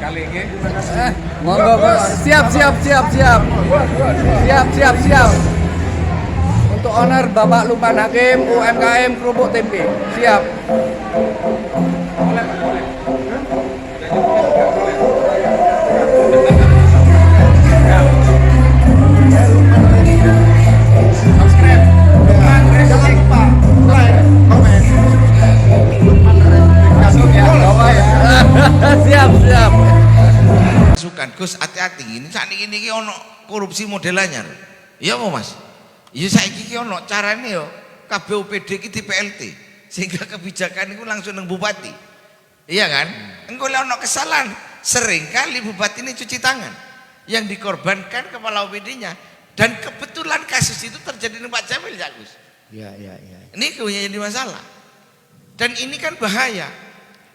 kali ini. Monggo, siap. Untuk owner Bapak Lukman Hakim UMKM Kerupuk Tempe. Siap. Boleh, Pak, boleh. Subscribe. Jangan lupa like, komen, Masuk ya. Bapak ya. Siap. Masukan Gus, hati-hati ini saat ini ono korupsi modelannya. Iya mau Mas. Iya saiki iki ono carane yo kabeh UPD iki di PLT sehingga kebijakan itu langsung nang bupati. Iya kan? Engko lek ono kesalahan sering kali bupati ini cuci tangan. Yang dikorbankan kepala UPD-nya dan kebetulan kasus itu terjadi di Pak Jamil ya Gus. Iya. Ini yang jadi masalah. Dan ini kan bahaya.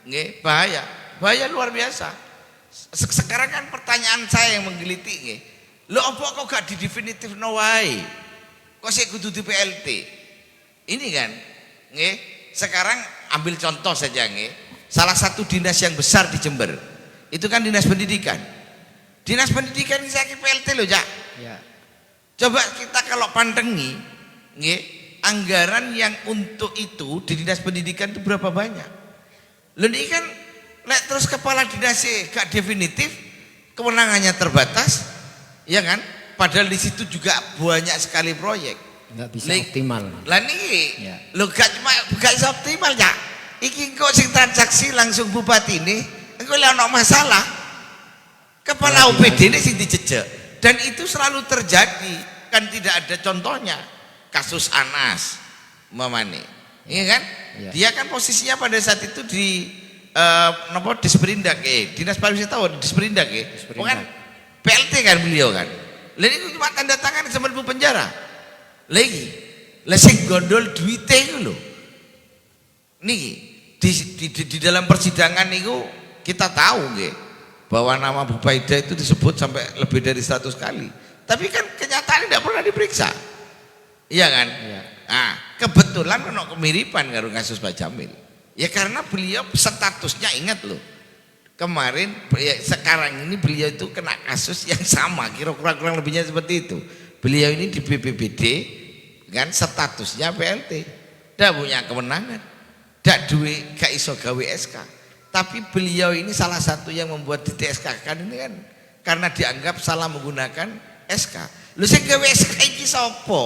Nggih, bahaya luar biasa. Sekarang kan pertanyaan saya yang menggeliti nggih. Lho opo kok gak di definitif no wae? Kok sik kudu di PLT? Ini kan nggih. Sekarang ambil contoh saja nggih. Salah satu dinas yang besar di Jember. Itu kan dinas pendidikan. Dinas pendidikan ini saya PLT loh, Jak. Ya. Coba kita kalau pandengi nggih, anggaran yang untuk itu di dinas pendidikan itu berapa banyak? Lho ini kan lek terus kepala dinasnya gak definitif, kewenangannya terbatas, ya kan? Padahal di situ juga banyak sekali proyek. Enggak bisa optimal. Lah niki, Ya. lho gak bisa optimal ya. Iki kok sing transaksi langsung bupati ini, engko lek ono masalah, kepala UPD ini sing dijejek. Dan itu selalu terjadi, kan tidak ada contohnya. Kasus Anas, Mamane, iya kan? Ya. Dia kan posisinya pada saat itu di Disperindak, Dinas Pariwisata Disperindak, bukan PLT kan beliau kan. Lalu itu cuma tanda tangan sama ibu penjara. Lagi, lesing gondol duite itu loh. Nih di dalam persidangan itu kita tahu nggih bahwa nama Bu Baida itu disebut sampai lebih dari 100 kali. Tapi kan kenyataannya tidak pernah diperiksa. Iya kan? Iya. Nah, kebetulan kena kemiripan karo kasus Pak Jamil. Ya karena beliau statusnya, ingat loh. Kemarin sekarang ini beliau itu kena kasus yang sama, kira-kira kurang lebihnya seperti itu. Beliau ini di BPBD kan statusnya PLT. Tidak punya kewenangan. Tidak duwe gak iso gawe SK. Tapi beliau ini salah satu yang membuat di TSK kan ini kan karena dianggap salah menggunakan SK. Lu sing gawe SK iki sapa?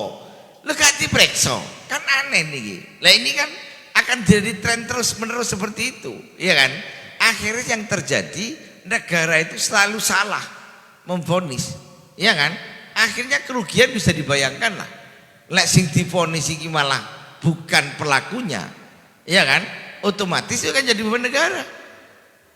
Lu gak diperiksa. Kan aneh nih. Lah ini kan akan jadi tren terus menerus seperti itu, iya kan? Akhirnya yang terjadi negara itu selalu salah memvonis, iya kan? Akhirnya kerugian bisa dibayangkan lah. Lek sing divonis iki malah bukan pelakunya, iya kan? Otomatis itu kan jadi beban negara.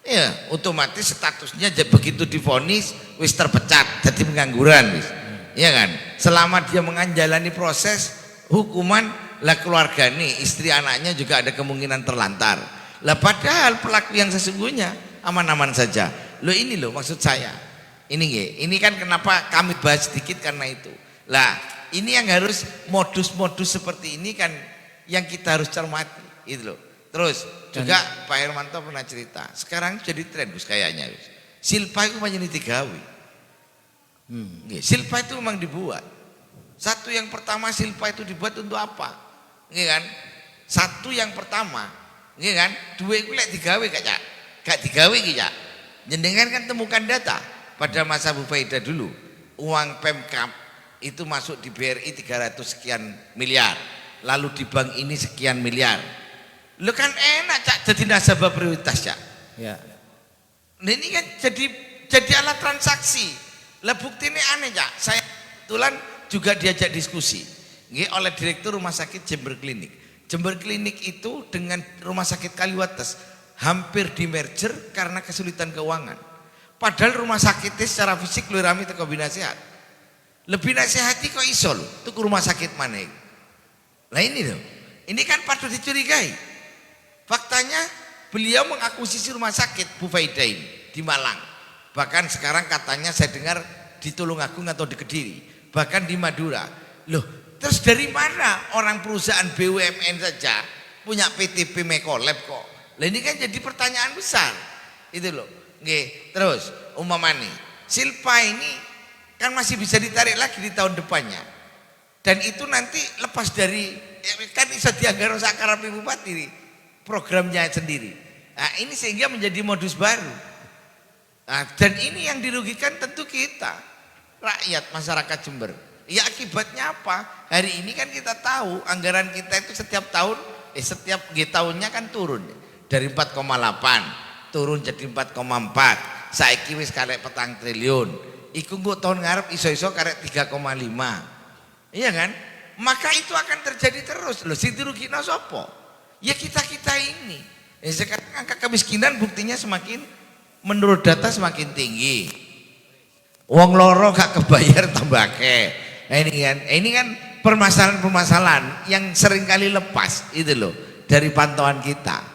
Ya, otomatis statusnya begitu divonis wis terpecat, jadi pengangguran wis. Iya kan? Selama dia menjalani proses hukuman, lah keluarga nih, istri anaknya juga ada kemungkinan terlantar. Lah padahal pelaku yang sesungguhnya aman-aman saja. Loh ini loh maksud saya. Ini kan kenapa kami bahas sedikit karena itu. Lah ini yang harus modus-modus seperti ini kan yang kita harus cermati, itu loh. Terus juga Pak Hermanto pernah cerita, sekarang jadi tren Gus kayaknya. Silpa itu menjadi digawe. Silpa itu memang dibuat. Satu yang pertama silpa itu dibuat untuk apa? Nggih kan? Satu yang pertama, nggih kan? Duwe iku lek digawe gak digawe iki ya. Jenengan kan temukan data pada masa Bu Faida dulu, uang Pemkap itu masuk di BRI 300 sekian miliar, lalu di bank ini sekian miliar. Lu kan enak Cak jadi nasabah prioritas Cak. Ya. Nah ini kan jadi alat transaksi. Lah bukti ini aneh Cak. Saya kebetulan juga diajak diskusi oleh direktur rumah sakit Jember Klinik. Jember Klinik itu dengan rumah sakit Kaliwates hampir di merger karena kesulitan keuangan. Padahal rumah sakitnya secara fisik lebih rame teko bina sehat. Lebih nasihati kok iso lho, tuku rumah sakit mana? Lah ini loh. Ini kan patut dicurigai. Faktanya beliau mengakuisisi rumah sakit Bu Faida ini di Malang. Bahkan sekarang katanya saya dengar di Tulungagung atau di Kediri, bahkan di Madura. Loh, terus dari mana orang perusahaan BUMN saja punya PTP Mekolab kok? Lah ini kan jadi pertanyaan besar. Itu loh. Nggih, terus umpamane silpa ini kan masih bisa ditarik lagi di tahun depannya. Dan itu nanti lepas dari kan iso dianggar sakarepe bupati programnya sendiri. Nah, ini sehingga menjadi modus baru. Nah, dan ini yang dirugikan tentu kita, rakyat masyarakat Jember. Ya akibatnya apa? Hari ini kan kita tahu anggaran kita itu setiap tahun setiap tahunnya kan turun dari 4,8 turun jadi 4,4. Saiki wis karek 4 triliun. Iku nggo tahun ngarep iso-iso karek 3,5. Iya kan? Maka itu akan terjadi terus. Loh, sing dirugina sapa? Ya kita-kita ini. Sekarang angka kemiskinan buktinya semakin menurut data semakin tinggi. Wong loro gak kebayar tambah akeh. Nah, ini kan permasalahan-permasalahan yang seringkali lepas itu loh dari pantauan kita.